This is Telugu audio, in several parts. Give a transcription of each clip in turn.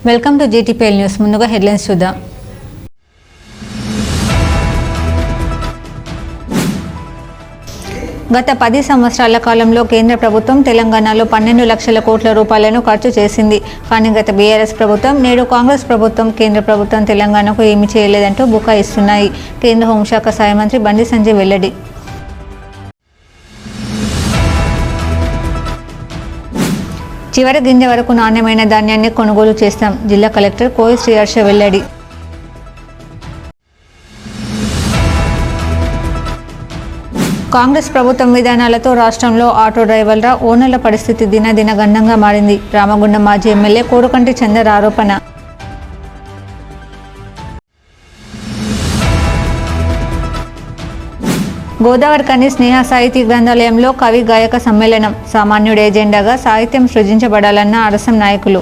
Welcome to GTPL news. ముందుగా హెడ్లైన్స్ చూద్దాం. గత 10 సంవత్సరాల కాలంలో కేంద్ర ప్రభుత్వం తెలంగాణలో 12 లక్షల కోట్ల రూపాయలను ఖర్చు చేసింది. కానీ గత బీఆర్ఎస్ ప్రభుత్వం, నేడు కాంగ్రెస్ ప్రభుత్వం, కేంద్ర ప్రభుత్వం తెలంగాణకు ఏమీ చేయలేదంటూ బుకాయిస్తున్నాయి. కేంద్ర హోంశాఖ సహాయ మంత్రి బండి సంజయ్ వెల్లడి. చివరి గింజ వరకు నాణ్యమైన ధాన్యాన్ని కొనుగోలు చేస్తాం. జిల్లా కలెక్టర్ కోయి శ్రీహర్ష వెల్లడి. కాంగ్రెస్ ప్రభుత్వం విధానాలతో రాష్ట్రంలో ఆటో డ్రైవర్ల, ఓనర్ల పరిస్థితి దినదిన గండంగా మారింది. రామగుండం మాజీ ఎమ్మెల్యే కోరుకంటి చందర్ ఆరోపణ. గోదావరికని స్నేహ సాహితీ గ్రంథాలయంలో కవి గాయక సమ్మేళనం. సామాన్యుడి ఎజెండాగా సాహిత్యం సృజించబడాలన్న అరసం నాయకులు.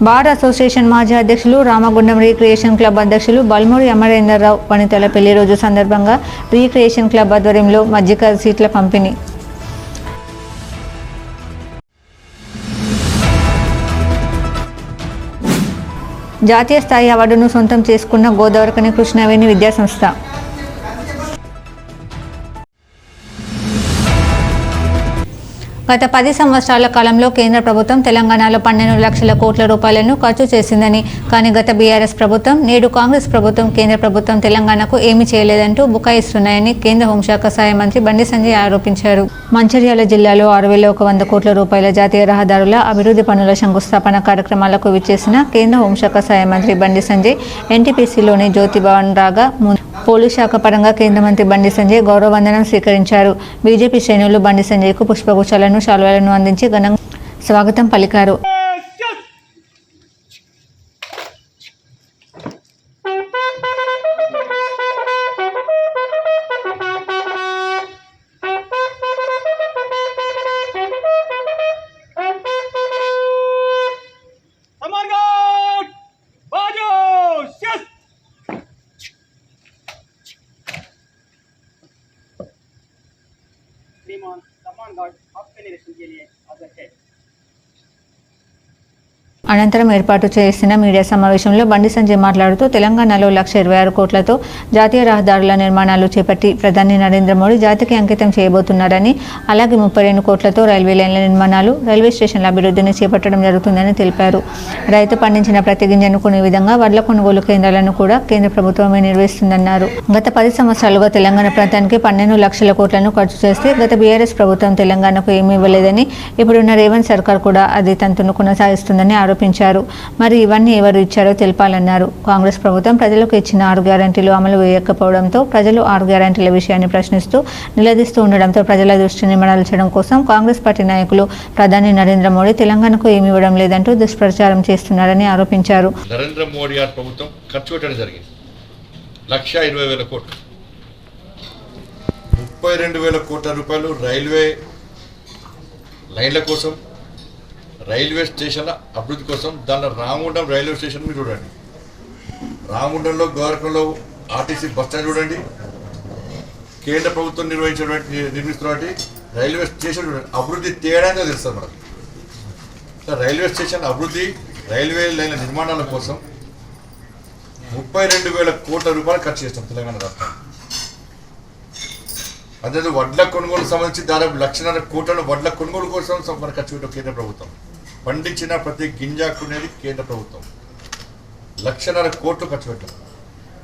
బార్ అసోసియేషన్ మాజీ అధ్యక్షులు, రామగుండం రీక్రియేషన్ క్లబ్ అధ్యక్షులు బల్మూరి అమరేందర్రావు వనితల పెళ్లి రోజు సందర్భంగా రీక్రియేషన్ క్లబ్ ఆధ్వర్యంలో మజ్జిగ సీట్ల పంపిణీ. జాతీయ స్థాయి అవార్డును సొంతం చేసుకున్న గోదావరికని కృష్ణవేణి విద్యాసంస్థ. గత 10 సంవత్సరాల కాలంలో కేంద్ర ప్రభుత్వం తెలంగాణలో 12 లక్షల కోట్ల రూపాయలను ఖర్చు చేసిందని, కానీ గత బీఆర్ఎస్ ప్రభుత్వం, నేడు కాంగ్రెస్ ప్రభుత్వం, కేంద్ర ప్రభుత్వం తెలంగాణకు ఏమీ చేయలేదంటూ బుకాయిస్తున్నాయని కేంద్ర హోంశాఖ సహాయ మంత్రి బండి సంజయ్ ఆరోపించారు. మంచిర్యాల జిల్లాలో 6,100 కోట్ల రూపాయల జాతీయ రహదారుల అభివృద్ధి పనుల శంకుస్థాపన కార్యక్రమాలకు విచ్చేసిన కేంద్ర హోంశాఖ సహాయ మంత్రి బండి సంజయ్ ఎన్టీపీసీలోని జ్యోతి భవన్ రాగా పోలీస్ శాఖ పరంగా కేంద్ర మంత్రి బండి సంజయ్ గౌరవవందనం స్వీకరించారు. బీజేపీ శ్రేణులు బండి సంజయ్కు పుష్పగుచ్చాలను, శాల్వాలను అందించి ఘనంగా స్వాగతం పలికారు. అనంతరం ఏర్పాటు చేసిన మీడియా సమావేశంలో బండి సంజయ్ మాట్లాడుతూ, తెలంగాణలో 1,26 కోట్లతో జాతీయ రహదారుల నిర్మాణాలు చేపట్టి ప్రధాని నరేంద్ర మోడీ జాతికి అంకితం చేయబోతున్నారని, అలాగే 32 కోట్లతో రైల్వే లైన్ల నిర్మాణాలు, రైల్వే స్టేషన్ల అభివృద్ధిని చేపట్టడం జరుగుతుందని తెలిపారు. రైతు పండించిన ప్రతి గింజను కొనే విధంగా వడ్ల కొనుగోలు కేంద్రాలను కూడా కేంద్ర ప్రభుత్వమే నిర్వహిస్తుందన్నారు. గత 10 సంవత్సరాలుగా తెలంగాణ ప్రాంతానికి 12 లక్షల కోట్లను ఖర్చు చేస్తే గత బీఆర్ఎస్ ప్రభుత్వం తెలంగాణకు ఏమీ ఇవ్వలేదని, ఇప్పుడున్న రేవంత్ సర్కార్ కూడా అదే తంతును కొనసాగిస్తుందని ఆరోపించారు. మరి ఇవన్నీ ఎవరు ఇచ్చారో తెలపాలన్నారు. కాంగ్రెస్ ప్రభుత్వం ప్రజలకు ఇచ్చిన 6 గ్యారంటీలు అమలు చేయకపోవడంతో ప్రజలు 6 గ్యారంటీల విషయాన్ని ప్రశ్నిస్తూ నిలదీస్తూ ఉండడంతో ప్రజల దృష్టిని మరల్చడం కోసం కాంగ్రెస్ పార్టీ నాయకులు ప్రధాని నరేంద్ర మోడీ తెలంగాణకు ఏమి ఇవ్వడం లేదంటూ దుష్ప్రచారం చేస్తున్నారని ఆరోపించారు. నరేంద్ర మోడీ గారి ప్రభుత్వం ఖర్చు పెట్టడం జరిగింది 1,20,000 కోట్లు, 32,000 కోట్ల రూపాయలు రైల్వే లైన్ల కోసం, రైల్వే స్టేషన్ల అభివృద్ధి కోసం. దానిలో రామగుండం రైల్వే స్టేషన్ మీరు చూడండి, రామగుండంలో గోరకంలో ఆర్టీసీ బస్ స్టాండ్ చూడండి, కేంద్ర ప్రభుత్వం నిర్మిస్తున్నటువంటి రైల్వే స్టేషన్ చూడండి. అభివృద్ధి తేడానే తెలుస్తుంది మనకు. రైల్వే స్టేషన్ అభివృద్ధి, రైల్వే లైన్ల నిర్మాణాల కోసం 32,000 కోట్ల రూపాయలు ఖర్చు చేస్తాం తెలంగాణ రాష్ట్రం. అదే వడ్ల కొనుగోలు సంబంధించి దాదాపు 1,00,000 కోట్లను వడ్ల కొనుగోలు కోసం మన ఖర్చు పెట్టాం కేంద్ర ప్రభుత్వం. పండించిన ప్రతి గింజాకునేది కేంద్ర ప్రభుత్వం 1,00,000 కోట్లు ఖర్చు పెట్టాం.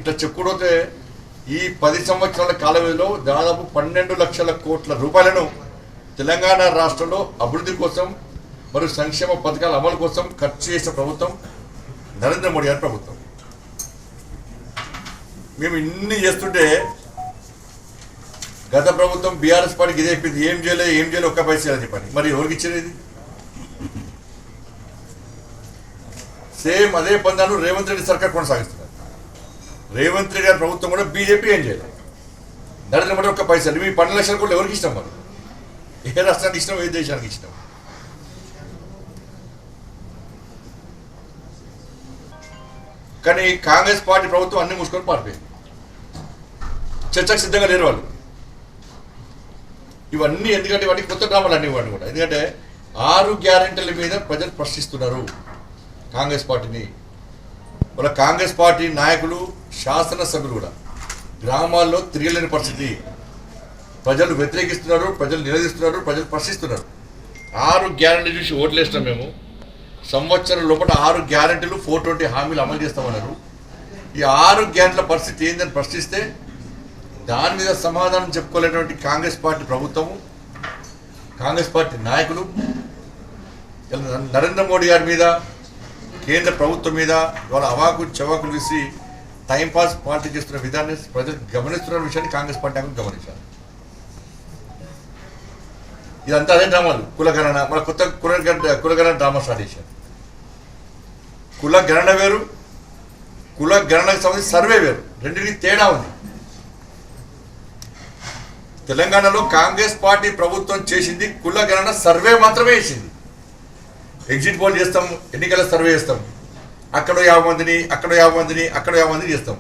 ఇట్లా చెప్పుకుంటే ఈ 10 సంవత్సరాల కాల వ్యవధిలో దాదాపు 12 లక్షల కోట్ల రూపాయలను తెలంగాణ రాష్ట్రంలో అభివృద్ధి కోసం మరియు సంక్షేమ పథకాల అమలు కోసం ఖర్చు చేసిన ప్రభుత్వం నరేంద్ర మోడీ గారి ప్రభుత్వం. మేము ఇన్ని చేస్తుంటే గత ప్రభుత్వం బీఆర్ఎస్ పార్టీకి ఇదే చెప్పింది, ఏం చేయలేదు ఒక్క పైసా అని చెప్పని. మరి ఎవరికి ఇచ్చేది? సేమ్ అదే పందాలు రేవంత్ రెడ్డి సర్కార్ కొనసాగిస్తున్నారు. రేవంత్ రెడ్డి గారి ప్రభుత్వం కూడా బీజేపీ ఏం చేయలేదు. నరేంద్ర మోడీ ఒక్క పైసలు. మీ 12 లక్షల కోట్లు ఎవరికి ఇష్టం? మరి ఏ రాష్ట్రానికి ఇష్టం, ఏ దేశానికి ఇష్టం? కానీ కాంగ్రెస్ పార్టీ ప్రభుత్వం అన్ని మూసుకొని పారిపోయింది. చర్చకు సిద్ధంగా లేరు వాళ్ళు. ఇవన్నీ ఎందుకంటే ఇవన్నీ కొత్త డ్రామాలు అన్నీ ఇవన్నీ కూడా. ఎందుకంటే 6 గ్యారెంటీల మీద ప్రజలు ప్రశ్నిస్తున్నారు కాంగ్రెస్ పార్టీని. వాళ్ళ కాంగ్రెస్ పార్టీ నాయకులు, శాసనసభ్యులు కూడా గ్రామాల్లో తిరగలేని పరిస్థితి. ప్రజలు వ్యతిరేకిస్తున్నారు, ప్రజలు నిలదీస్తున్నారు, ప్రజలు ప్రశ్నిస్తున్నారు. 6 గ్యారెంటీలు చూసి ఓట్లేస్తాం మేము. సంవత్సరం లోపల 6 గ్యారెంటీలు 420 హామీలు అమలు చేస్తామన్నారు. ఈ 6 గ్యారెంటీల పరిస్థితి ఏందని ప్రశ్నిస్తే దాని మీద సమాధానం చెప్పుకోలేటువంటి కాంగ్రెస్ పార్టీ ప్రభుత్వము, కాంగ్రెస్ పార్టీ నాయకులు నరేంద్ర మోడీ గారి మీద, కేంద్ర ప్రభుత్వం మీద వాళ్ళ అవాకులు చవాకులు వేసి టైంపాస్ పార్టీ చేస్తున్న విధాన్ని ప్రజలు గమనిస్తున్న విషయాన్ని కాంగ్రెస్ పార్టీ నాయకులు గమనించారు. ఇదంతా అదే డ్రామాలు. కులగణన, మన కొత్త కులగణన డ్రామా స్టార్ట్ చేశారు. కులగణన వేరు, కులగణనకు సంబంధించి సర్వే వేరు, రెండింటికి తేడా ఉంది. తెలంగాణలో కాంగ్రెస్ పార్టీ ప్రభుత్వం చేసింది కులగణన సర్వే మాత్రమే చేసింది. ఎగ్జిట్ పోల్ చేస్తాం, ఎన్నికల సర్వే చేస్తాం, అక్కడ 50 మందిని, అక్కడ 50 మందిని, అక్కడ 50 మందిని చేస్తాం.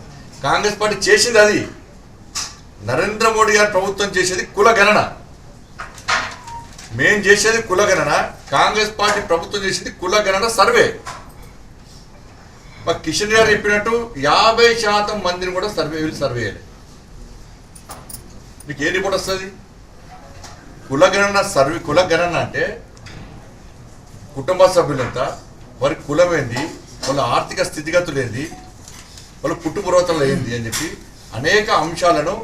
కాంగ్రెస్ పార్టీ చేసింది అది. నరేంద్ర మోడీ గారి ప్రభుత్వం చేసేది కులగణన. మేం చేసేది కులగణన, కాంగ్రెస్ పార్టీ ప్రభుత్వం చేసేది కులగణన సర్వే. మా కిషన్ గారు చెప్పినట్టు 50% మందిని కూడా సర్వే చేయాలి. మీకు ఏ రిపోర్ట్ వస్తుంది? కులగణన సర్వే. కులగణన అంటే కుటుంబ సభ్యులంతా, వారి కులం ఏంది, వాళ్ళ ఆర్థిక స్థితిగతులు ఏంది, వాళ్ళ పుట్టుపూర్వతలు ఏంది అని చెప్పి అనేక అంశాలను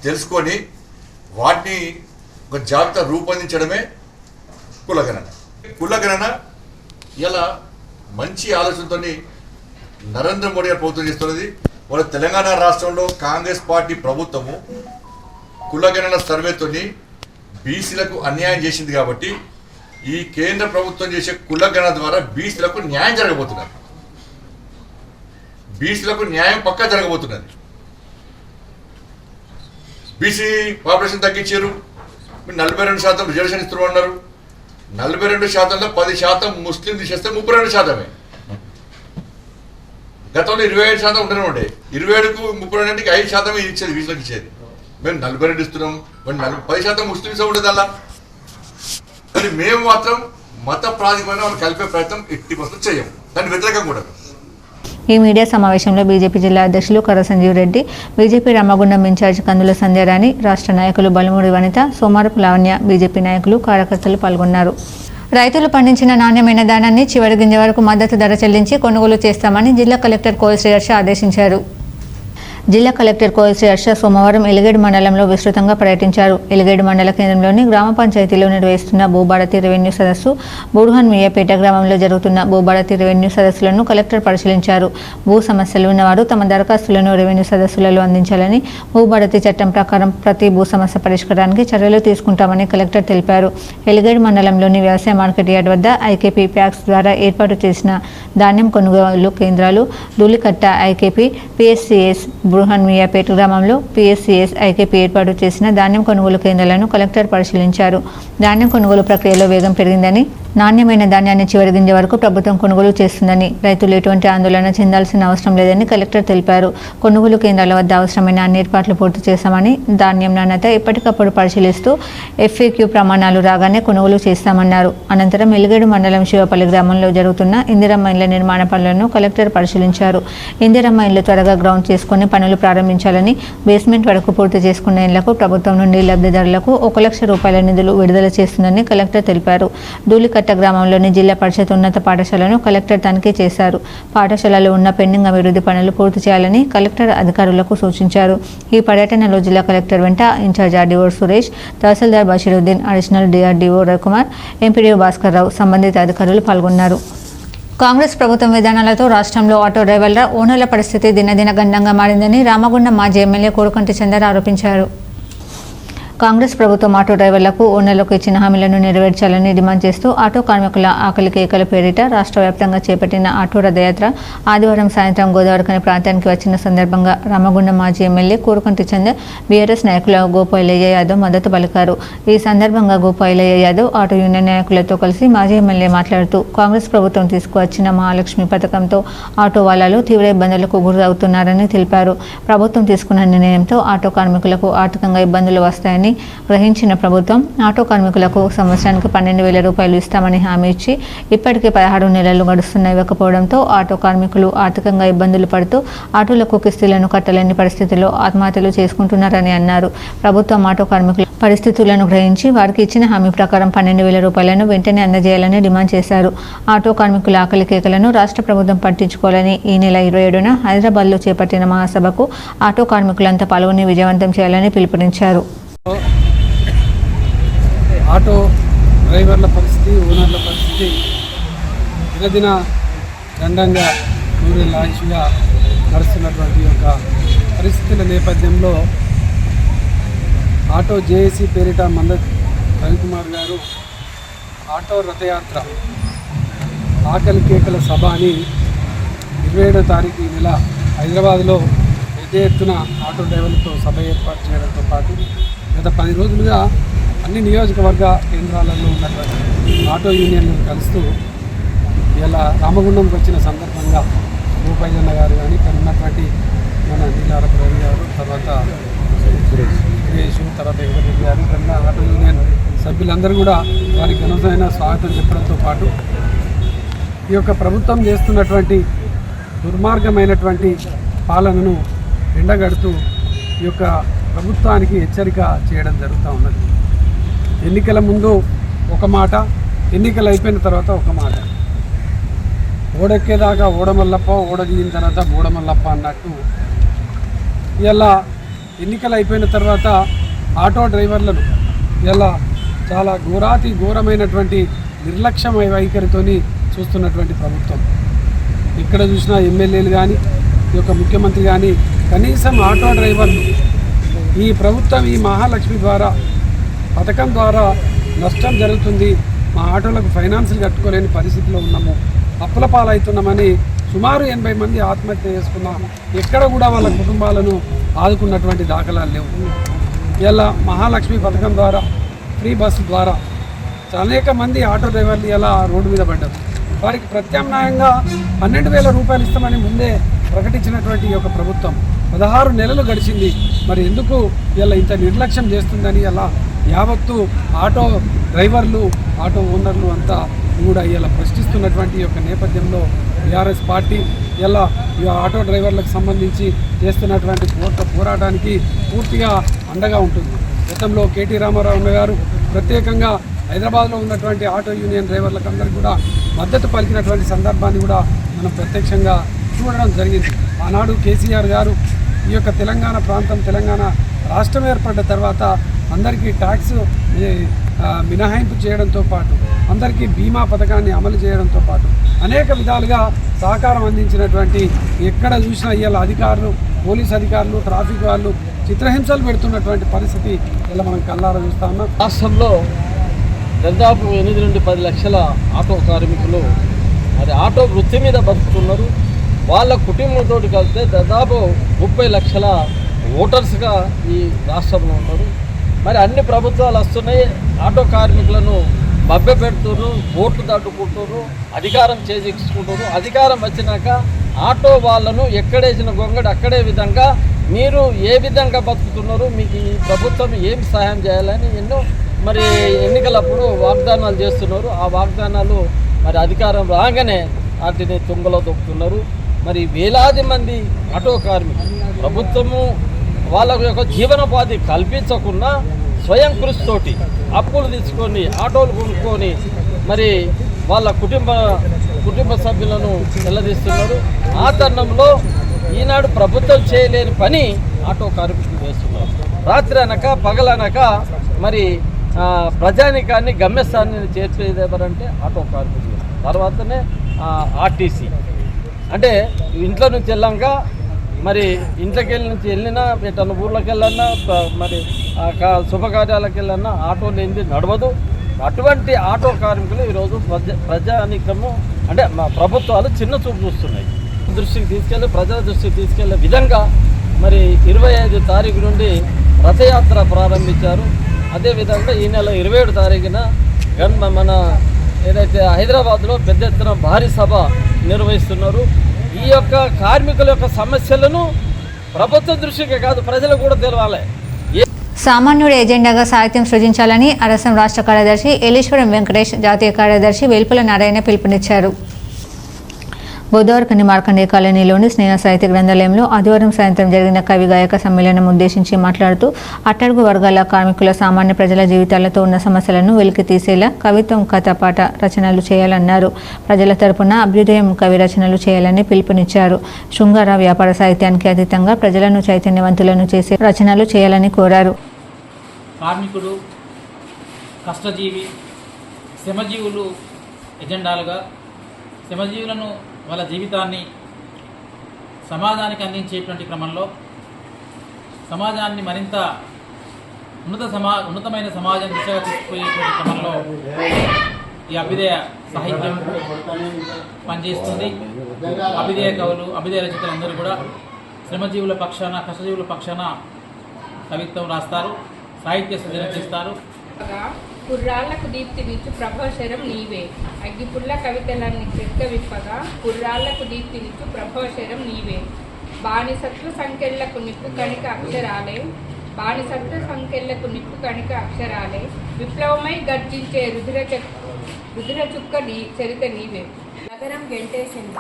తెలుసుకొని వాటిని ఒక జాబితా రూపొందించడమే కులగణన. కులగణన ఇలా మంచి ఆలోచనతో నరేంద్ర మోడీ గారు ప్రభుత్వం చేస్తున్నది. వాళ్ళ తెలంగాణ రాష్ట్రంలో కాంగ్రెస్ పార్టీ ప్రభుత్వము కులగణన సర్వేతోని బీసీలకు అన్యాయం చేసింది కాబట్టి ఈ కేంద్ర ప్రభుత్వం చేసే కులగణన ద్వారా బీసీలకు న్యాయం జరగబోతున్నది. బీసీలకు న్యాయం పక్కా జరగబోతున్నది. బీసీ పాపులేషన్ తగ్గించారు. 42% రిజర్వేషన్ ఇస్తున్నారు. 42%లో 10% ముస్లిం తీసేస్తే 32%. గతంలో 27% ఉంటూనే ఉండే. 27కు 32కి 5% ఇచ్చేది, బీసీలకు ఇచ్చేది. మేము 42 ఇస్తున్నాం, మరి 10% ముస్లిమ్స్ ఉండదు అలా. కానీ మేము మాత్రం మత ప్రాతిపదికన వాళ్ళు కలిపే ప్రయత్నం 80% చేయము. దాని వ్యతిరేకం కూడా. ఈ మీడియా సమావేశంలో బీజేపీ జిల్లా అధ్యక్షులు కర్ర సంజీవ్ రెడ్డి, బీజేపీ రామగుండం ఇన్ఛార్జ్ కందుల సంధ్యారాణి, రాష్ట్ర నాయకులు బలమూడి వనిత, సోమారపు లావణ్య, బీజేపీ నాయకులు, కార్యకర్తలు పాల్గొన్నారు. రైతులు పండించిన నాణ్యమైన ధాన్యాన్ని చివరి గింజ వరకు మద్దతు ధర చెల్లించి కొనుగోలు చేస్తామని జిల్లా కలెక్టర్ కోయ శ్రీ హర్ష ఆదేశించారు. జిల్లా కలెక్టర్ కోయ శ్రీ హర్ష సోమవారం ఎలిగేడు మండలంలో విస్తృతంగా పర్యటించారు. ఎలిగేడు మండల కేంద్రంలోని గ్రామ పంచాయతీలో నిర్వహిస్తున్న భూభారతి రెవెన్యూ సదస్సు, బూర్హాన్ మియాపేట గ్రామంలో జరుగుతున్న భూభారతి రెవెన్యూ సదస్సులను కలెక్టర్ పరిశీలించారు. భూ సమస్యలు ఉన్నవారు తమ దరఖాస్తులను రెవెన్యూ సదస్సులలో అందించాలని, భూభారతి చట్టం ప్రకారం ప్రతి భూ సమస్య పరిష్కారానికి చర్యలు తీసుకుంటామని కలెక్టర్ తెలిపారు. ఎలిగేడు మండలంలోని వ్యవసాయ మార్కెట్ యార్డ్ వద్ద ఐకేపీ ప్యాక్స్ ద్వారా ఏర్పాటు చేసిన ధాన్యం కొనుగోలు కేంద్రాలు, ధూళికట్ట ఐకేపీ, పిఎస్సిఎస్, బృహన్ మియాపేట గ్రామంలో పిఎస్సిఎస్ ఐకేపీ ఏర్పాటు చేసిన ధాన్యం కొనుగోలు కేంద్రాలను కలెక్టర్ పరిశీలించారు. ధాన్యం కొనుగోలు ప్రక్రియలో వేగం పెరిగిందని, నాణ్యమైన ధాన్యాన్ని చివరి గింజ వరకు ప్రభుత్వం కొనుగోలు చేస్తుందని, రైతులు ఎటువంటి ఆందోళన చెందాల్సిన అవసరం లేదని కలెక్టర్ తెలిపారు. కొనుగోలు కేంద్రాల వద్ద అవసరమైన అన్ని ఏర్పాట్లు పూర్తి చేశామని, ధాన్యం నాణ్యత ఎప్పటికప్పుడు పరిశీలిస్తూ FAQ ప్రమాణాలు రాగానే కొనుగోలు చేస్తామన్నారు. అనంతరం ఎలిగేడు మండలం శివపల్లి గ్రామంలో జరుగుతున్న ఇందిరమ్మ ఇండ్ల నిర్మాణ పనులను కలెక్టర్ పరిశీలించారు. ఇందిరమ్మ ఇండ్లు త్వరగా గ్రౌండ్ చేసుకుని పనులు ప్రారంభించాలని, బేస్మెంట్ వరకు పూర్తి చేసుకున్న ఇండ్లకు ప్రభుత్వం నుండి లబ్ధిదారులకు 1 లక్ష రూపాయల నిధులు విడుదల చేస్తుందని కలెక్టర్ తెలిపారు. ధూళికట్ట గ్రామంలోని జిల్లా పరిషత్ ఉన్నత పాఠశాలను కలెక్టర్ తనిఖీ చేశారు. పాఠశాలలో ఉన్న పెండింగ్ అభివృద్ధి పనులు పూర్తి చేయాలని కలెక్టర్ అధికారులకు సూచించారు. ఈ పర్యటనలో జిల్లా కలెక్టర్ వెంట ఇన్ఛార్జ్ ఆర్డీఓ సురేష్, తహసీల్దార్ Basheeruddin, additional DRDO Ravikumar, MPDO Bhaskar Rao, సంబంధిత అధికారులు పాల్గొన్నారు. కాంగ్రెస్ ప్రభుత్వం విధానాలతో రాష్ట్రంలో ఆటో డ్రైవర్ల, ఓనర్ల పరిస్థితి దినదిన గండంగా మారిందని రామగుండం మాజీ ఎమ్మెల్యే కోరుకంటి చందర్ ఆరోపించారు. కాంగ్రెస్ ప్రభుత్వం ఆటో డ్రైవర్లకు ఓనర్లకు ఇచ్చిన హామీలను నెరవేర్చాలని డిమాండ్ చేస్తూ ఆటో కార్మికుల ఆకలి కేకల పేరిట రాష్ట్ర వ్యాప్తంగా చేపట్టిన ఆటో రథయాత్ర ఆదివారం సాయంత్రం గోదావరిఖని ప్రాంతానికి వచ్చిన సందర్భంగా రామగుండం మాజీ ఎమ్మెల్యే కూరకంటి చందర్ బీఆర్ఎస్ నాయకుల గోపాలయ్య యాదవ్ మద్దతు పలికారు. ఈ సందర్భంగా గోపాలయ్య యాదవ్ ఆటో యూనియన్ నాయకులతో కలిసి మాజీ ఎమ్మెల్యే మాట్లాడుతూ కాంగ్రెస్ ప్రభుత్వం తీసుకువచ్చిన మహాలక్ష్మి పథకంతో ఆటో వాలాలు తీవ్ర ఇబ్బందులకు గురవుతున్నారని తెలిపారు. ప్రభుత్వం తీసుకున్న నిర్ణయంతో ఆటో కార్మికులకు ఆర్థికంగా ఇబ్బందులు వస్తాయని గ్రహించిన ప్రభుత్వం ఆటో కార్మికులకు సంవత్సరానికి 12,000 రూపాయలు ఇస్తామని హామీ ఇచ్చి ఇప్పటికే 16 నెలలు గడుస్తున్నా ఇవ్వకపోవడంతో ఆటో కార్మికులు ఆర్థికంగా ఇబ్బందులు పడుతూ ఆటోలకు కిస్తీలను కట్టలేని పరిస్థితుల్లో ఆత్మహత్యలు చేసుకుంటున్నారని అన్నారు. ప్రభుత్వం ఆటో కార్మికుల పరిస్థితులను గ్రహించి వారికి ఇచ్చిన హామీ ప్రకారం 12,000 రూపాయలను వెంటనే అందజేయాలని డిమాండ్ చేశారు. ఆటో కార్మికుల ఆకలి కేకలను రాష్ట్ర ప్రభుత్వం పట్టించుకోవాలని ఈ నెల 27న హైదరాబాద్లో చేపట్టిన మహాసభకు ఆటో కార్మికులంతా పాల్గొని విజయవంతం చేయాలని పిలుపునిచ్చారు. ఆటో డ్రైవర్ల పరిస్థితి, ఓనర్ల పరిస్థితి దినదిన దండంగా లాంచ్గా నడుస్తున్నటువంటి యొక్క పరిస్థితుల నేపథ్యంలో ఆటో జేఏసీ పేరిట మందత్ రవికుమార్ గారు ఆటో రథయాత్ర ఆకలి కేకల సభ అని 27వ తారీఖు ఈ నెల హైదరాబాద్లో పెద్ద ఎత్తున ఆటో డ్రైవర్లతో సభ ఏర్పాటు చేయడంతో పాటు గత 10 రోజులుగా అన్ని నియోజకవర్గ కేంద్రాలలో ఉన్నటువంటి ఆటో యూనియన్లను కలుస్తూ ఇలా రామగుండంకి వచ్చిన సందర్భంగా గోపయ్యన్న గారు కానీ ఇక్కడ ఉన్నటువంటి మన నీలారపు రవి గారు, తర్వాత సురేష్, తర్వాత వెంకటరెడ్డి గారు, ఇక్కడ ఆటో యూనియన్ సభ్యులందరూ కూడా వారికి ఘనమైన స్వాగతం చెప్పడంతో పాటు ఈ యొక్క ప్రభుత్వం చేస్తున్నటువంటి దుర్మార్గమైనటువంటి పాలనను ఎండగడుతూ ఈ యొక్క ప్రభుత్వానికి హెచ్చరిక చేయడం జరుగుతూ ఉన్నది. ఎన్నికల ముందు ఒక మాట, ఎన్నికలు అయిపోయిన తర్వాత ఒక మాట. ఓడెక్కేదాకా ఓడమల్లప్ప, ఓడదిగిన తర్వాత బూడమల్లప్ప అన్నట్టు ఇలా ఎన్నికలు అయిపోయిన తర్వాత ఆటో డ్రైవర్లను ఇలా చాలా ఘోరమైనటువంటి నిర్లక్ష్య వైఖరితోని చూస్తున్నటువంటి ప్రభుత్వం. ఇక్కడ చూసినా ఎమ్మెల్యేలు కానీ ఈ యొక్క ముఖ్యమంత్రి కానీ కనీసం ఆటో డ్రైవర్లు ఈ ప్రభుత్వం ఈ మహాలక్ష్మి ద్వారా పథకం ద్వారా నష్టం జరుగుతుంది, మా ఆటోలకు ఫైనాన్సులు కట్టుకోలేని పరిస్థితిలో ఉన్నాము, అప్పుల పాలవుతున్నామని సుమారు 80 మంది ఆత్మహత్య చేసుకున్నాము. ఎక్కడ కూడా వాళ్ళ కుటుంబాలను ఆదుకున్నటువంటి దాఖలాలు లేవు. ఇలా మహాలక్ష్మి పథకం ద్వారా ఫ్రీ బస్సు ద్వారా అనేక మంది ఆటో డ్రైవర్లు ఇలా రోడ్డు మీద పడ్డారు. వారికి ప్రత్యామ్నాయంగా 12,000 రూపాయలు ఇస్తామని ముందే ప్రకటించినటువంటి ఈ యొక్క ప్రభుత్వం 16 నెలలు గడిచింది. మరి ఎందుకు ఇలా ఇంత నిర్లక్ష్యం చేస్తుందని అలా యావత్తు ఆటో డ్రైవర్లు, ఆటో ఓనర్లు అంతా కూడా ఇలా ప్రశ్నిస్తున్నటువంటి ఈ యొక్క నేపథ్యంలో బీఆర్ఎస్ పార్టీ ఇలా ఈ ఆటో డ్రైవర్లకు సంబంధించి చేస్తున్నటువంటి పోరాటానికి పూర్తిగా అండగా ఉంటుంది. గతంలో కేటీ రామారావు గారు ప్రత్యేకంగా హైదరాబాద్లో ఉన్నటువంటి ఆటో యూనియన్ డ్రైవర్లకు అందరికీ కూడా మద్దతు పలికినటువంటి సందర్భాన్ని కూడా మనం ప్రత్యక్షంగా చూడడం జరిగింది. ఆనాడు కేసీఆర్ గారు ఈ యొక్క తెలంగాణ ప్రాంతం, తెలంగాణ రాష్ట్రం ఏర్పడ్డ తర్వాత అందరికీ ట్యాక్స్ మినహాయింపు చేయడంతో పాటు అందరికీ బీమా పథకాన్ని అమలు చేయడంతో పాటు అనేక విధాలుగా సహకారం అందించినటువంటి, ఎక్కడ చూసినా ఇవాళ అధికారులు, పోలీస్ అధికారులు, ట్రాఫిక్ వాళ్ళు చిత్రహింసలు పెడుతున్నటువంటి పరిస్థితి ఇలా మనం కళ్ళారా చూస్తా ఉన్నాం. రాష్ట్రంలో దాదాపు 8 నుండి 10 లక్షల ఆటో కార్మికులు మరి ఆటో వృత్తి మీద బతుకుతున్నారు. వాళ్ళ కుటుంబంతో కలిస్తే దాదాపు 30 లక్షల ఓటర్స్గా ఈ రాష్ట్రంలో ఉన్నారు. మరి అన్ని ప్రభుత్వాలు వస్తున్నాయి, ఆటో కార్మికులను మభ్య పెడుతున్నారు, ఓట్లు దాటుకుంటున్నారు, అధికారం చేజిక్కుంటున్నారు. అధికారం వచ్చినాక ఆటో వాళ్ళను ఎక్కడేసిన గొంగడు అక్కడే విధంగా మీరు ఏ విధంగా బతుకుతున్నారు, మీకు ఈ ప్రభుత్వం ఏం సహాయం చేయాలని ఎన్నో మరి ఎన్నికలప్పుడు వాగ్దానాలు చేస్తున్నారు. ఆ వాగ్దానాలు మరి అధికారం రాగానే వాటిని తుంగలో దొక్కుతున్నారు. మరి వేలాది మంది ఆటో కార్మికులు ప్రభుత్వము వాళ్ళ యొక్క జీవనోపాధి కల్పించకుండా స్వయం కృషితోటి అప్పులు తీసుకొని ఆటోలు కొనుక్కొని మరి వాళ్ళ కుటుంబ సభ్యులను నిలదీస్తున్నారు. ఆ తరుణంలో ఈనాడు ప్రభుత్వం చేయలేని పని ఆటో కార్మికులు చేస్తున్నారు. రాత్రి అనక పగలనక మరి ప్రజానికాన్ని గమ్యస్థానాన్ని చేర్చేది ఎవరంటే ఆటో కార్మికులు, తర్వాతనే ఆర్టీసీ. అంటే ఇంట్లో నుంచి వెళ్ళాక మరి ఇంట్లోకి నుంచి వెళ్ళినా ఎటన్నా ఊర్లోకి వెళ్ళినా మరి శుభకార్యాలకు వెళ్ళన్నా ఆటో లేనిది నడవదు. అటువంటి ఆటో కార్మికులు ఈరోజు ప్రజానీకము అంటే మా ప్రభుత్వాలు చిన్న చూపు చూస్తున్నాయి. ప్రజల దృష్టికి తీసుకెళ్లే విధంగా మరి 25 తారీఖు నుండి రథయాత్ర ప్రారంభించారు. అదేవిధంగా ఈ నెల 27 తారీఖున మన ఏదైతే హైదరాబాద్లో పెద్ద ఎత్తున భారీ సభ నిర్వహిస్తున్నారు. ఈ యొక్క కార్మికుల యొక్క సమస్యలను ప్రభుత్వ దృష్టికే కాదు ప్రజలకు కూడా తెలవాలి. సామాన్యుడి ఎజెండాగా సాహిత్యం సృజించాలని అరసం రాష్ట్ర కార్యదర్శి ఎలీశ్వరం వెంకటేష్, జాతీయ కార్యదర్శి వెల్పుల నారాయణ పిలుపునిచ్చారు. గోదావరిఖని మార్కండేయ కాలనీలోని స్నేహ సాహిత్య గ్రంథాలయంలో ఆదివారం సాయంత్రం జరిగిన కవి గాయక సమ్మేళనం ఉద్దేశించి మాట్లాడుతూ అట్టడుగు వర్గాల కార్మికుల సామాన్య ప్రజల జీవితాలతో ఉన్న సమస్యలను వెలికి తీసేలా కవిత్వం, కథ, పాట రచనలు చేయాలన్నారు. ప్రజల తరపున అభ్యుదయం కవి రచనలు చేయాలని పిలుపునిచ్చారు. శృంగార వ్యాపార సాహిత్యానికి అతీతంగా ప్రజలను చైతన్యవంతులను చేసే రచనలు చేయాలని కోరారు. కార్మికుడు, కష్టజీవి, శ్రమజీవులు ఎజెండాలుగా శ్రమజీవులను వాళ్ళ జీవితాన్ని సమాజానికి అందించేటువంటి క్రమంలో సమాజాన్ని మరింత ఉన్నతమైన సమాజం దిశగా తీసుకుపోయేటువంటి క్రమంలో ఈ అభ్యుదయ సాహిత్యం పనిచేస్తుంది. అభ్యుదయ కవులు, అభ్యుదయ రచయితలందరూ కూడా శ్రమజీవుల పక్షాన, కష్టజీవుల పక్షాన కవిత్వం రాస్తారు, సాహిత్య సృజన చేస్తారు. కుర్రాళ్లకు దీప్తినిచ్చు ప్రభాశరం నీవే, అగ్గిపుల్ల కవితలన్నీ చెక్క విప్పగా కుర్రాళ్లకు దీప్తినిచ్చు ప్రభాశరం నీవే. బానిసత్వ సంఖ్యలకు నిప్పు కణిక అక్షరాలే, బానిసత్వ సంఖ్యలకు నిప్పు కణిక అక్షరాలే. విప్లవమై గర్జించే రుధిర చుక్క చరిత నీవే. నగరం గెంటేసింది,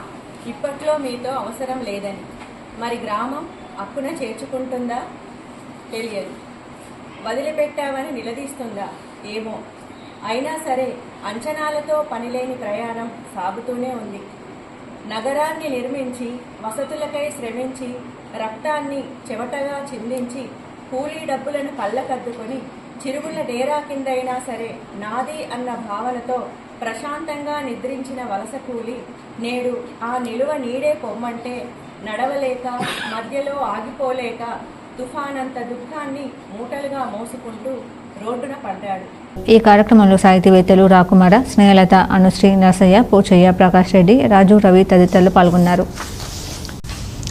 ఇప్పట్లో మీతో అవసరం లేదని. మరి గ్రామం అక్కున చేర్చుకుంటుందా తెలియదు, వదిలిపెట్టావని నిలదీస్తుందా ఏమో. అయినా సరే అంచనాలతో పనిలేని ప్రయాణం సాగుతూనే ఉంది. నగరాన్ని నిర్మించి వసతులకై శ్రమించి రక్తాన్ని చెమటగా చిందించి కూలీ డబ్బులను కళ్ళకద్దుకొని చిరుగుల డేరా కిందైనా సరే నాది అన్న భావనతో ప్రశాంతంగా నిద్రించిన వలస కూలి నేడు ఆ నిలువ నీడే పొమ్మంటే నడవలేక, మధ్యలో ఆగిపోలేక తుఫానంత దుఃఖాన్ని మూటలుగా మోసుకుంటూ రోడ్డున పడ్డాడు. ఈ కార్యక్రమంలో సాహితీవేత్తలు రాకుమార, స్నేహలత, అనుశ్రీ, నరసయ్య, పోచయ్య, ప్రకాష్ రెడ్డి, రాజు, రవి తదితరులు పాల్గొన్నారు.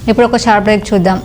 ఇప్పుడు ఒక షార్ట్ బ్రేక్ చూద్దాం.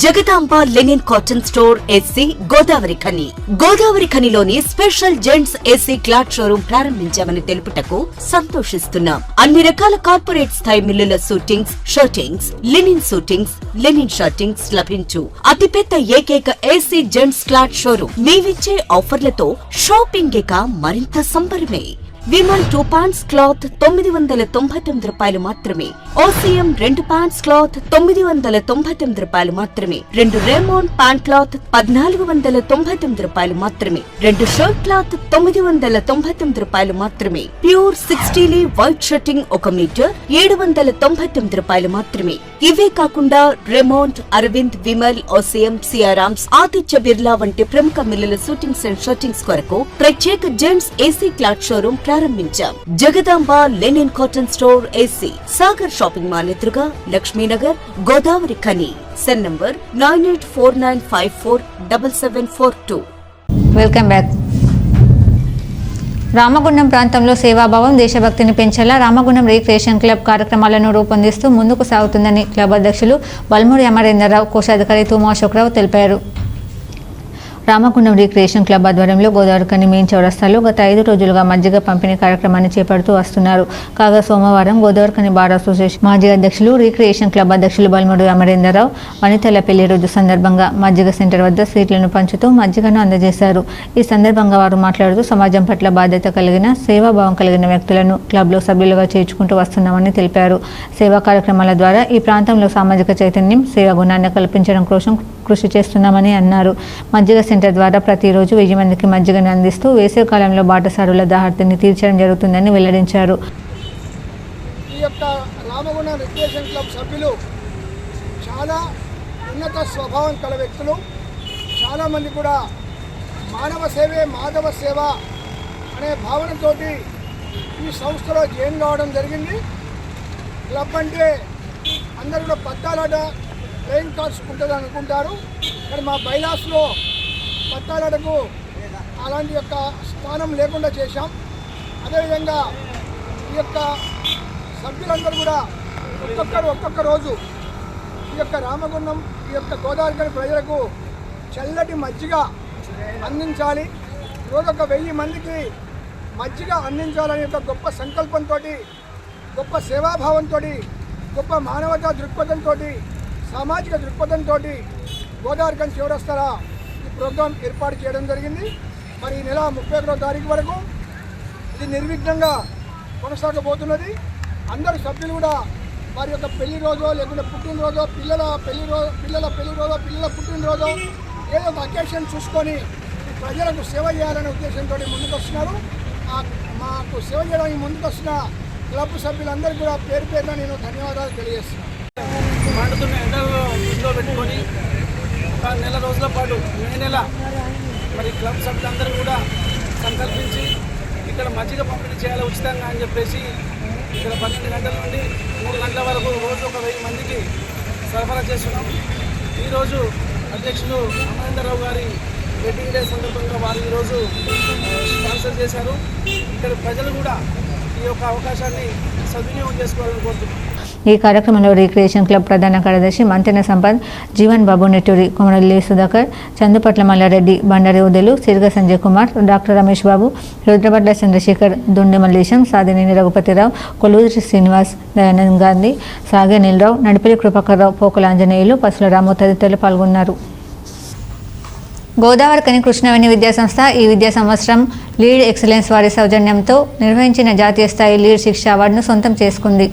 Jagadamba linen cotton store AC Godavari Khani. Godavari ఖనిలోని special gents AC cloth showroom ప్రారంభించామని తెలుపుటకు సంతోషిస్తున్నాం. అన్ని రకాల కార్పొరేట్ స్థాయి మిల్లుల suitings, shirtings, linen suitings, linen shirtings లభించు అతిపెద్ద ఏకైక ఏసీ జెంట్స్ క్లాత్ షోరూం. మేమిచ్చే ఆఫర్లతో షాపింగ్ ఇక మరింత సంబరమే. విమల్ 2 పాంట్స్ క్లాత్ 999 రూపాయలు మాత్రమే. ఓసీఎం 2 పాంట్స్ క్లాత్ 999 రూపాయలు మాత్రమే. 2 రేమోన్ ప్యాంట్ క్లాత్ 1499 రూపాయలు మాత్రమే. 2 షర్ట్ క్లాత్ 999 రూపాయలు మాత్రమే. ప్యూర్ 60 వైట్ షర్టింగ్ 1 మీటర్ 799 రూపాయలు మాత్రమే. ఇవే కాకుండా రెమోంట్, అరవింద్, విమల్, ఓసీఎం, సియారామ్స్, ఆదిత్య బిర్లా వంటి ప్రముఖ మిల్లుల షూటింగ్స్ అండ్ షర్టింగ్స్ కొరకు ప్రత్యేక జెంట్స్ ఏసీ క్లాత్ షోరూం ప్రారంభించాం. Jagadamba linen cotton store AC, Sagar shopping mall ఎదురుగా, Lakshminagar, Godavari Khani. Cell number 9849547742. Welcome back. Ramagundam ప్రాంతంలో సేవాభావం, దేశభక్తిని పెంచేలా రామగుండం రీక్రియేషన్ క్లబ్ కార్యక్రమాలను రూపొందిస్తూ ముందుకు సాగుతుందని క్లబ్ అధ్యక్షులు బల్మూరి అమరేందర్రావు, కోశాధికారి తూమా అశోక్రావు తెలిపారు. రామగుండం రీక్రియేషన్ క్లబ్ ఆధ్వర్యంలో గోదావరిఖని మెయిన్ చౌరస్తాలో గత 5 రోజులుగా మజ్జిగ పంపిణీ కార్యక్రమాన్ని చేపడుతూ వస్తున్నారు. కాగా సోమవారం గోదావరిఖని బార్ అసోసియేషన్ మాజీ అధ్యక్షులు, రీక్రియేషన్ క్లబ్ అధ్యక్షులు బల్మూరి అమరేందర్రావు వనితల పెళ్లి రోజు సందర్భంగా మజ్జిగ సెంటర్ వద్ద స్వీట్లను పంచుతూ మజ్జిగను అందజేశారు. ఈ సందర్భంగా వారు మాట్లాడుతూ సమాజం పట్ల బాధ్యత కలిగిన, సేవాభావం కలిగిన వ్యక్తులను క్లబ్లో సభ్యులుగా చేర్చుకుంటూ వస్తున్నామని తెలిపారు. సేవా కార్యక్రమాల ద్వారా ఈ ప్రాంతంలో సామాజిక చైతన్యం, సేవా గుణాన్ని కల్పించడం కోసం కృషి చేస్తున్నామని అన్నారు. మజ్జిగ సెంటర్ ద్వారా ప్రతిరోజు 1000 మందికి మజ్జిగను అందిస్తూ వేసవి కాలంలో బాటసారుల దాహార్తిని తీర్చడం జరుగుతుందని వెల్లడించారు. ఈ యొక్క రామగుండం రిక్రియేషన్ క్లబ్ సభ్యులు చాలా ఉన్నత స్వభావం కల వ్యక్తులు. చాలామంది కూడా మానవ సేవే మాధవ సేవ అనే భావనతోటి ఈ సంస్థలో జాయిన్ కావడం జరిగింది. క్లబ్ అంటే అందరూ కూడా పద్దాలాట ప్లేయింగ్ కార్డ్స్ ఉంటుంది అనుకుంటారు, కానీ మా బైలాస్లో పట్టాలకు అలాంటి యొక్క స్థానం లేకుండా చేశాం. అదేవిధంగా ఈ యొక్క సభ్యులందరూ కూడా ఒక్కొక్క రోజు ఈ యొక్క రామగుండం ఈ యొక్క గోదావరి ప్రజలకు చల్లటి మజ్జిగ అందించాలి, రోజు ఒక 1000 మందికి మజ్జిగ అందించాలనే ఒక గొప్ప సంకల్పంతో, గొప్ప సేవాభావంతో, గొప్ప మానవతా దృక్పథంతో, సామాజిక దృక్పథంతో గోదావరి చివరస్తారా ఈ ప్రోగ్రాం ఏర్పాటు చేయడం జరిగింది. మరి ఈ నెల 31వ తారీఖు వరకు ఇది నిర్విఘ్నంగా కొనసాగబోతున్నది. అందరు సభ్యులు కూడా వారి యొక్క పెళ్లి రోజో లేకుంటే పుట్టినరోజో, పిల్లల పుట్టినరోజో ఏదో ఒక అకేషన్ చూసుకొని ప్రజలకు సేవ చేయాలనే ఉద్దేశంతో ముందుకు వస్తున్నారు. మాకు సేవ చేయడానికి ముందుకు వస్తున్న క్లబ్ సభ్యులందరికీ కూడా పేరు పేరున నేను ధన్యవాదాలు తెలియజేస్తున్నాను. మండుతున్న ఎండల్లో ఇంట్లో పెట్టుకొని ఒక నెల రోజుల పాటు మే నెల మరి క్లబ్ సభ్యులందరూ కూడా సంకల్పించి ఇక్కడ మజ్జిగ పంపిణీ చేయాలి ఉచితంగా అని చెప్పేసి ఇక్కడ 12 గంటల నుండి 3 గంటల వరకు రోజు ఒక 1000 మందికి సరఫరా చేస్తున్నాం. ఈరోజు అధ్యక్షులు అమరేంద్రరావు గారి వెడ్డింగ్ డే సందర్భంగా వారు ఈరోజు స్పాన్సర్ చేశారు. ఇక్కడ ప్రజలు కూడా ఈ యొక్క అవకాశాన్ని సద్వినియోగం చేసుకోవాలని కోరుతున్నాం. ఈ కార్యక్రమంలో రిక్రియేషన్ క్లబ్ ప్రధాన కార్యదర్శి మంతెన సంపత్, జీవన్ బాబు నెట్టూరి, కొమరల్లి సుధాకర్, చందుపట్ల మల్లారెడ్డి, బండారి ఉదలు, సిరిగ సంజయ్ కుమార్, డాక్టర్ రమేష్ బాబు, రుద్రపట్ల చంద్రశేఖర్, దుండి మల్లేశం, సాదినేని రఘుపతిరావు, కొల్లూరి శ్రీనివాస్, దయానంద్ గాంధీ, సాగే నీలరావు, నడిపల్లి కృపాకర్రావు, పోకల ఆంజనేయులు, పసుల రాము తదితరులు పాల్గొన్నారు. గోదావరికని కృష్ణవేణి విద్యాసంస్థ ఈ విద్యా సంవత్సరం లీడ్ ఎక్సలెన్స్ వారి సౌజన్యంతో నిర్వహించిన జాతీయ స్థాయి లీడ్ శిక్ష అవార్డును సొంతం చేసుకుంది.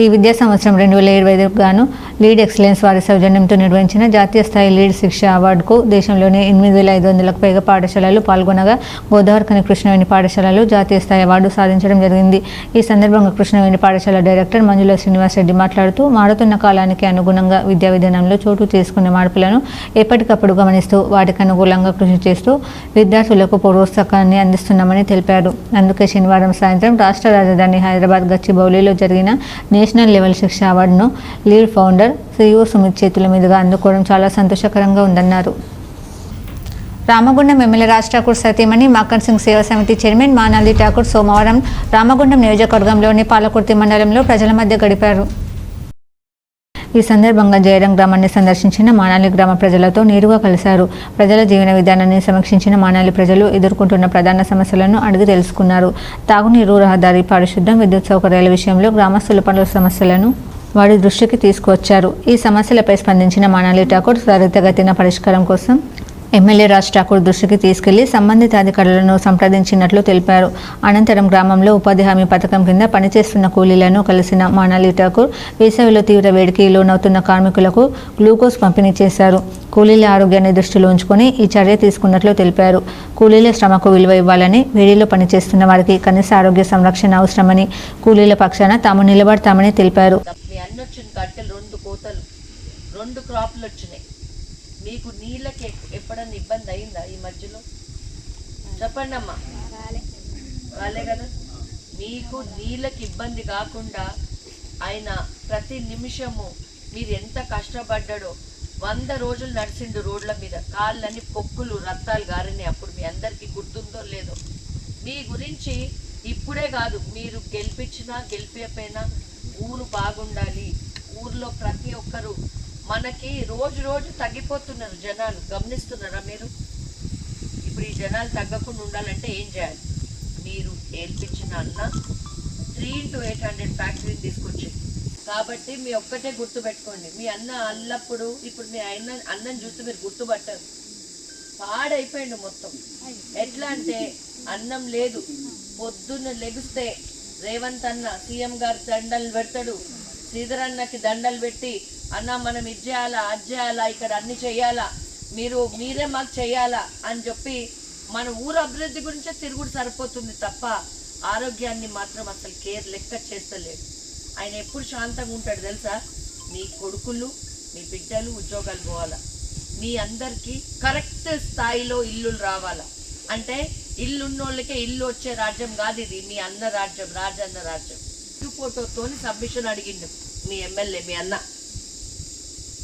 ఈ విద్యా సంవత్సరం 2025 గాను లీడ్ ఎక్సలెన్స్ వారి సౌజన్యంతో నిర్వహించిన జాతీయ స్థాయి లీడ్ శిక్ష అవార్డుకు దేశంలోని 8500లకు పైగా పాఠశాలలు పాల్గొనగా గోదావరికని కృష్ణవేణి పాఠశాలలు జాతీయ స్థాయి అవార్డు సాధించడం జరిగింది. ఈ సందర్భంగా కృష్ణవేణి పాఠశాల డైరెక్టర్ మంజుల శ్రీనివాసరెడ్డి మాట్లాడుతూ మారుతున్న కాలానికి అనుగుణంగా విద్యా విధానంలో చోటు చేసుకున్న మార్పులను ఎప్పటికప్పుడు గమనిస్తూ వాటికి అనుకూలంగా కృషి చేస్తూ విద్యార్థులకు ప్రోత్సాహాన్ని అందిస్తున్నామని తెలిపారు. అందుకే శనివారం సాయంత్రం రాష్ట్ర రాజధాని హైదరాబాద్ గచ్చిబౌలిలో జరిగిన నేషనల్ లెవెల్ శిక్ష అవార్డును లీడ్ ఫౌండర్ CEO సుమిత్ చేతుల మీదుగా అందుకోవడం చాలా సంతోషకరంగా ఉందన్నారు. రామగుండం ఎమ్మెల్యే రాజ్ ఠాకూర్ సతీమణి మక్కన్ సింగ్ సేవా సమితి చైర్మన్ మానాలి ఠాకూర్ సోమవారం రామగుండం నియోజకవర్గంలోని పాలకుర్తి మండలంలో ప్రజల మధ్య గడిపారు. ఈ సందర్భంగా జయరం గ్రామాన్ని సందర్శించిన మానాలి గ్రామ ప్రజలతో నేరుగా కలిశారు. ప్రజల జీవన విధానాన్ని సమీక్షించిన మానాలి ప్రజలు ఎదుర్కొంటున్న ప్రధాన సమస్యలను అడిగి తెలుసుకున్నారు. తాగునీరు, రహదారి, పారిశుద్ధ్యం, విద్యుత్ సౌకర్యాల విషయంలో గ్రామస్తుల పలు సమస్యలను వారి దృష్టికి తీసుకువచ్చారు. ఈ సమస్యలపై స్పందించిన మానాలి ఠాకూర్ త్వరితగతిన పరిష్కారం కోసం ఎమ్మెల్యే రాజ్ ఠాకూర్ దృష్టికి తీసుకెళ్లి సంబంధిత అధికారులను సంప్రదించినట్లు తెలిపారు. అనంతరం గ్రామంలో ఉపాధి హామీ పథకం కింద పనిచేస్తున్న కూలీలను కలిసిన మానాలి ఠాకూర్ వేసవిలో తీవ్ర వేడికి లోనవుతున్న కార్మికులకు గ్లూకోజ్ పంపిణీ చేశారు. కూలీల ఆరోగ్యాన్ని దృష్టిలో ఉంచుకొని ఈ చర్య తీసుకున్నట్లు తెలిపారు. కూలీల శ్రమకు విలువ ఇవ్వాలని, వేడిలో పనిచేస్తున్న వారికి కనీస ఆరోగ్య సంరక్షణ అవసరమని, కూలీల పక్షాన తాము నిలబడతామని తెలిపారు. మీకు నీళ్ళకి ఎప్పుడన్నా ఇబ్బంది అయిందా ఈ మధ్యలో? చెప్పండి అమ్మా. వాళ్ళే కదా. మీకు నీళ్ళకి ఇబ్బంది కాకుండా ఆయన ప్రతి నిమిషము మీరు ఎంత కష్టపడ్డాడో. 100 రోజులు నడిచిండు రోడ్ల మీద, కాళ్ళని పొక్కులు రక్తాలు గారినాయి. అప్పుడు మీ అందరికీ గుర్తుందో లేదో. మీ గురించి ఇప్పుడే కాదు, మీరు గెలిపించినా గెలిపిపోయినా ఊరు బాగుండాలి. ఊర్లో ప్రతి ఒక్కరు మనకి రోజు తగ్గిపోతున్నారు జనాలు. గమనిస్తున్నారా మీరు? ఇప్పుడు ఈ జనాలు తగ్గకుండా ఉండాలంటే ఏం చేయాలి? మీరు గెలిపించిన అన్న 3 into 800 ఫ్యాక్టరీని తీసుకొచ్చింది. కాబట్టి మీ ఒక్కటే గుర్తుపెట్టుకోండి, మీ అన్న అల్లప్పుడు ఇప్పుడు మీ అన్నం చూస్తే మీరు గుర్తుపట్టారు. పాడైపోయింది మొత్తం. ఎట్లా అంటే అన్నం లేదు. పొద్దున్న లెగిస్తే రేవంత్ అన్న సీఎం గారు దండలు పెడతాడు, శ్రీధర్ అన్నకి దండలు పెట్టి అన్న మనం ఇది చేయాలా, అది చేయాలా, ఇక్కడ అన్ని చెయ్యాలా, మీరే మాకు చెయ్యాలా అని చెప్పి మన ఊరు అభివృద్ధి గురించే తిరుగుడు సరిపోతుంది తప్ప ఆరోగ్యాన్ని మాత్రం అసలు లెక్క చేస్తలేదు. ఆయన ఎప్పుడు శాంతంగా ఉంటాడు తెలుసా? మీ కొడుకులు, మీ బిడ్డలు ఉద్యోగాలు పోవాలా, మీ అందరికీ కరెక్ట్ స్థాయిలో ఇల్లులు రావాలా. అంటే ఇల్లున్నోళ్ళకే ఇల్లు వచ్చే రాజ్యం కాదు ఇది. మీ అన్న రాజ్యం, రాజన్న రాజ్యం. ఫోటోతో సబ్మిషన్ అడిగిండు మీ ఎమ్మెల్యే, మీ అన్న.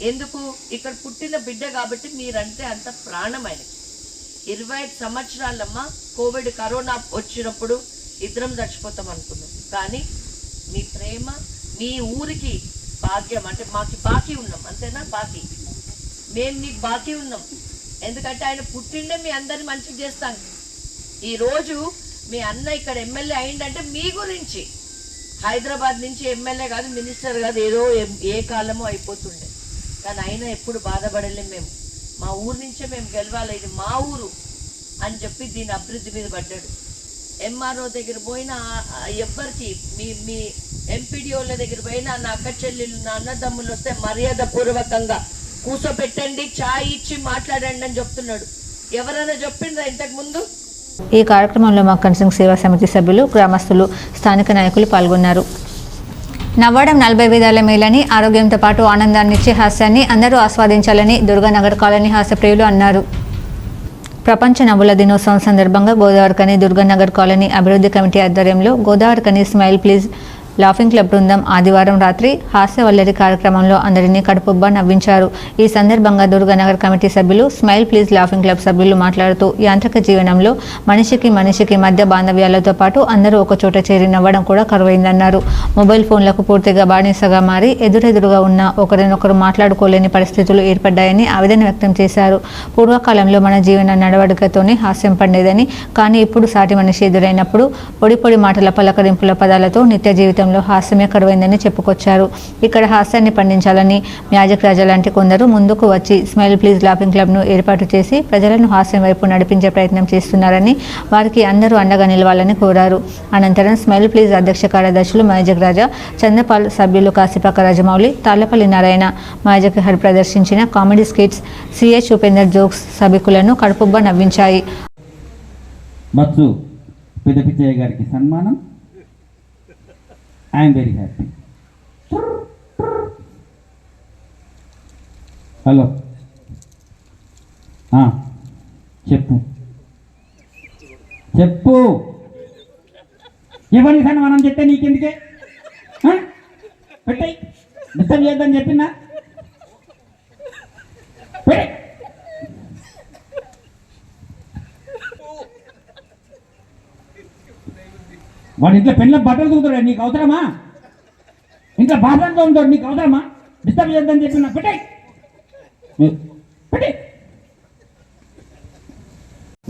ఎందుకు? ఇక్కడ పుట్టిన బిడ్డ కాబట్టి మీరంటే అంత ప్రాణమైన. 25 సంవత్సరాలమ్మ కోవిడ్ కరోనా వచ్చినప్పుడు ఇద్దరం చచ్చిపోతాం అనుకున్నాం. కానీ మీ ప్రేమ, మీ ఊరికి భాగ్యం, అంటే మాకు బాకీ ఉన్నాం అంతేనా? బాకీ మేము నీకు బాకీ ఉన్నాం. ఎందుకంటే ఆయన పుట్టిండే మీ అందరిని మంచిగా చేస్తాను. ఈరోజు మీ అన్న ఇక్కడ ఎమ్మెల్యే అయిందంటే మీ గురించి. హైదరాబాద్ నుంచి ఎమ్మెల్యే కాదు, మినిస్టర్ కాదు, ఏదో ఏ కాలమో అయిపోతుండే. కానీ అయినా ఎప్పుడు బాధపడలేం మేము. మా ఊరు నుంచే మేము గెలవాలి, ఇది మా ఊరు అని చెప్పి దీని అభివృద్ధి మీద పడ్డాడు. ఎంఆర్ఓ దగ్గర పోయినా ఎవ్వరికి, మీ ఎంపీడీఓల దగ్గర పోయినా నా అక్క చెల్లెళ్ళు, నా అన్నదమ్ములు వస్తే మర్యాద పూర్వకంగా కూర్చోబెట్టండి, చాయ్ ఇచ్చి మాట్లాడండి అని చెప్తున్నాడు. ఎవరైనా చెప్పిండ్రా ఇంతకు ముందు? ఈ కార్యక్రమంలో మక్కన్ సింగ్ సేవా సమితి సభ్యులు, గ్రామస్తులు, స్థానిక నాయకులు పాల్గొన్నారు. నవ్వడం 40 విధాల మేలని, ఆరోగ్యంతో పాటు ఆనందాన్నిచ్చే హాస్యాన్ని అందరూ ఆస్వాదించాలని దుర్గానగర్ కాలనీ హాస్యప్రియులు అన్నారు. ప్రపంచ నవ్వుల దినోత్సవం సందర్భంగా గోదావరిఖని దుర్గానగర్ కాలనీ అభివృద్ధి కమిటీ ఆధ్వర్యంలో Godavarikhani smile please laughing club బృందం ఆదివారం రాత్రి హాస్యవల్లరి కార్యక్రమంలో అందరినీ కడుపుబ్బా నవ్వించారు. ఈ సందర్భంగా దుర్గానగర్ కమిటీ సభ్యులు, స్మైల్ ప్లీజ్ లాఫింగ్ క్లబ్ సభ్యులు మాట్లాడుతూ యాంత్రిక జీవనంలో మనిషికి మధ్య బాంధవ్యాలతో పాటు అందరూ ఒక చోట చేరి నవ్వడం కూడా కరువైందన్నారు. మొబైల్ ఫోన్లకు పూర్తిగా బానిసగా మారి ఎదురెదురుగా ఉన్న ఒకరినొకరు మాట్లాడుకోలేని పరిస్థితులు ఏర్పడ్డాయని ఆవేదన వ్యక్తం చేశారు. పూర్వకాలంలో మన జీవన నడవడికతోనే హాస్యం పండేదని, కానీ ఇప్పుడు సాటి మనిషి ఎదురైనప్పుడు పొడి మాటల పలకరింపుల పదాలతో నిత్య జీవితం హాస్యమే కరువైందని చెప్పుకొచ్చారు. ఇక్కడ హాస్యాన్ని పండించాలని మ్యాజిక్ రాజా లాంటి కొందరు ముందుకు వచ్చి స్మైల్ ప్లీజ్ లాఫింగ్ క్లబ్ ను ఏర్పాటు చేసి ప్రజలను హాస్యం వైపు నడిపించే ప్రయత్నం చేస్తున్నారని, వారికి అందరూ అండగా నిలవాలని కోరారు. అనంతరం స్మైల్ ప్లీజ్ అధ్యక్ష కార్యదర్శులు మ్యాజిక్ రాజా, చంద్రపాల్, సభ్యులు కాశీపాక రాజమౌళి, తాళ్లపల్లి నారాయణ, మ్యాజిక్ హరి ప్రదర్శించిన comedy skits, CH Upender jokes సభికులను కడుపుబ్బా నవ్వించాయి. బస్సు పెద్దపిచ్చయ్య గారికి సన్మానం. I'm very happy. హలో, చెప్పు ఎవరిని సన్మానం చెప్తే నీకెందుకే? పెట్టాయి డిస్టర్బ్ చేద్దని చెప్పినా. వాడు ఇంట్లో పెళ్ళ బట్టలు తూగుతాడు, నీకు అవసరమా? ఇంట్లో బాధలతో ఉంటాడు, నీకు అవసరమా? డిస్టర్బ్ చేద్దని చెప్పిన పెట్టాయి.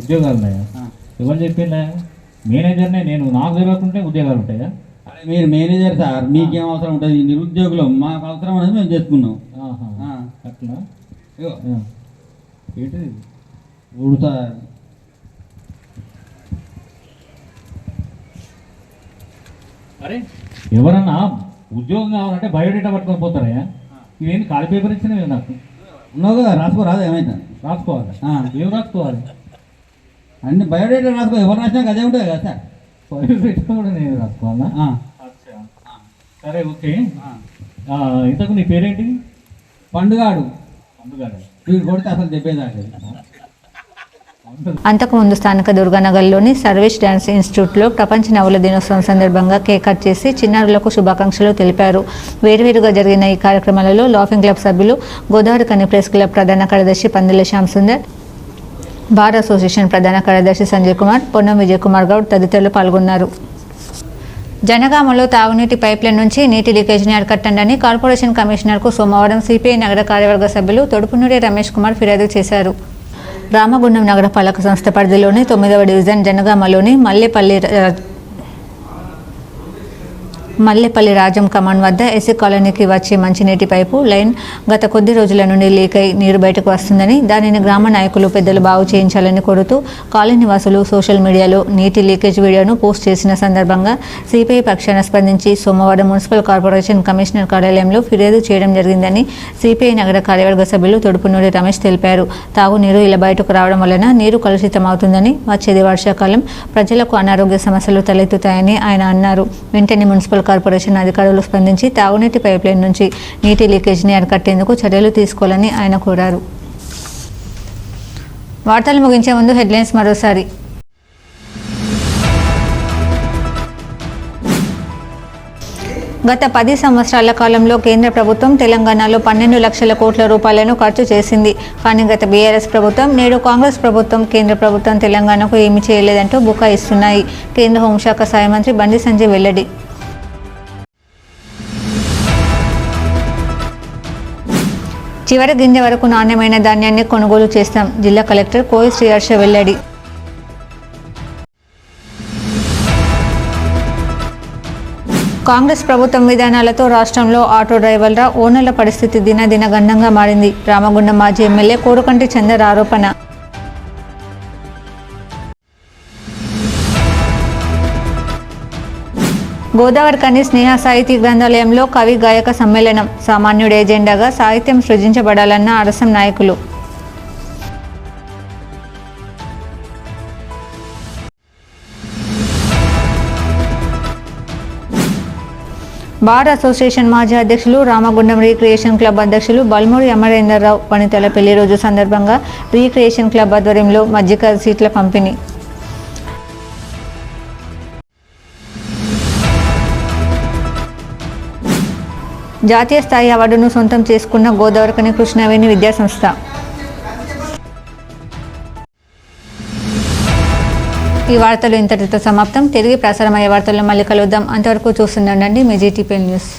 ఉద్యోగాలు ఉన్నాయా? ఎవరు చెప్పిందా? మేనేజర్నే నేను, నాకు తెలియకుంటే ఉద్యోగాలు ఉంటాయా? అరే మీరు మేనేజర్ సార్, మీకేం అవసరం ఉంటుంది? నిరుద్యోగులు, మాకు అవసరం అనేది మేము చేసుకున్నాం. అట్లా ఏంటి ఊడు సార్? అరే ఎవరన్నా ఉద్యోగం కావాలంటే బయోడేటా పట్టుకొని పోతారా? ఇవేంటి ఖాళీ పేపర్ ఇచ్చినవి నాకు? ఉన్నావు కదా, రాసుకోరాదు? ఏమైనా రాసుకోవాలి. ఏం రాసుకోవాలి? అన్ని బయోడేటా రాసుకో. ఎవరు రాసినా అదే ఉంటుంది కదా సార్. బయోడేటా కూడా నేను రాసుకోవాలా? సరే, ఓకే. ఇంతకు నీ పేరేంటి? పండుగాడు. పండుగాడు వీడు కొడితే అసలు దెబ్బేదాకా. అంతకుముందు స్థానిక దుర్గానగర్లోని సర్వీస్ డ్యాన్స్ ఇన్స్టిట్యూట్లో ప్రపంచ నవ్వుల దినోత్సవం సందర్భంగా కేక్ కట్ చేసి చిన్నారులకు శుభాకాంక్షలు తెలిపారు. వేరువేరుగా జరిగిన ఈ కార్యక్రమాలలో లాఫింగ్ క్లబ్ సభ్యులు, గోదావరిఖని ప్రెస్ క్లబ్ ప్రధాన కార్యదర్శి పందిల శ్యామ్ సుందర్, బార్ అసోసియేషన్ ప్రధాన కార్యదర్శి సంజయ్ కుమార్, పొన్నం విజయ్ కుమార్ గౌడ్ తదితరులు పాల్గొన్నారు. జనగామలో తాగునీటి పైప్లైన్ నుంచి నీటి లీకేజీని అరికట్టండి కార్పొరేషన్ కమిషనర్కు సోమవారం సిపిఐ నగర కార్యవర్గ సభ్యులు తొడుపునూరి రమేష్ కుమార్ ఫిర్యాదు చేశారు. రామగుండం నగరపాలక సంస్థ పరిధిలోని 9వ డివిజన్ జనగామలోని మల్లెపల్లి రాజం కమాన్ వద్ద ఎస్సీ కాలనీకి వచ్చే మంచినీటి పైపు లైన్ గత కొద్ది రోజుల నుండి లీక్ అయి నీరు బయటకు వస్తుందని, దానిని గ్రామ నాయకులు, పెద్దలు బాగు చేయించాలని కోరుతూ కాలనీ వాసులు సోషల్ మీడియాలో నీటి లీకేజ్ వీడియోను పోస్ట్ చేసిన సందర్భంగా సిపిఐ పక్షాన స్పందించి సోమవారం మున్సిపల్ కార్పొరేషన్ కమిషనర్ కార్యాలయంలో ఫిర్యాదు చేయడం జరిగిందని సిపిఐ నగర కార్యవర్గ సభ్యులు తొడుపునూరి రమేష్ తెలిపారు. తాగునీరు ఇలా బయటకు రావడం వలన నీరు కలుషితమవుతుందని, వచ్చేది వర్షాకాలం, ప్రజలకు అనారోగ్య సమస్యలు తలెత్తుతాయని ఆయన అన్నారు. వెంటనే మున్సిపల్ కార్పొరేషన్ అధికారులు స్పందించి తాగునీటి పైప్లైన్ నుంచి నీటి లీకేజీని అరికట్టేందుకు చర్యలు తీసుకోవాలని ఆయన కోరారు. వార్తలు ముగించే ముందు హెడ్లైన్స్ మరోసారి. గత 10 సంవత్సరాల కాలంలో కేంద్ర ప్రభుత్వం తెలంగాణలో 12 లక్షల కోట్ల రూపాయలను ఖర్చు చేసింది. కానీ గత బీఆర్ఎస్ ప్రభుత్వం, నేడు కాంగ్రెస్ ప్రభుత్వం, కేంద్ర ప్రభుత్వం తెలంగాణకు ఏమీ చేయలేదంటూ బుకాయిస్తున్నాయి. కేంద్ర హోంశాఖ సహాయ మంత్రి బండి సంజయ్ వెల్లడి. చివరి గింజ వరకు నాణ్యమైన ధాన్యాన్ని కొనుగోలు చేస్తాం. జిల్లా కలెక్టర్ కోయి శ్రీహర్ష వెల్లడి. కాంగ్రెస్ ప్రభుత్వం విధానాలతో రాష్ట్రంలో ఆటో డ్రైవర్ల, ఓనర్ల పరిస్థితి దినదిన గండంగా మారింది. రామగుండం మాజీ ఎమ్మెల్యే కోరుకంటి చందర్ ఆరోపణ. గోదావరికని స్నేహ సాహితీ గ్రంథాలయంలో కవి గాయక సమ్మేళనం. సామాన్యుడి ఎజెండాగా సాహిత్యం సృజించబడాలన్న అరసం నాయకులు. బార్ అసోసియేషన్ మాజీ అధ్యక్షులు, రామగుండం రీక్రియేషన్ క్లబ్ అధ్యక్షులు బల్మూరి అమరేందర్రావు వనితల పెళ్లి రోజు సందర్భంగా రీక్రియేషన్ క్లబ్ ఆధ్వర్యంలో మజ్జిగ సీట్ల పంపిణీ. జాతీయ స్థాయి అవార్డును సొంతం చేసుకున్న గోదావరికని కృష్ణవేణి విద్యాసంస్థ. ఈ వార్తలు ఇంతటితో సమాప్తం. తిరిగి ప్రసారమయ్యే వార్తల్లో మళ్ళీ కలుద్దాం. అంతవరకు చూస్తుండండి మీ జీటీపీ న్యూస్.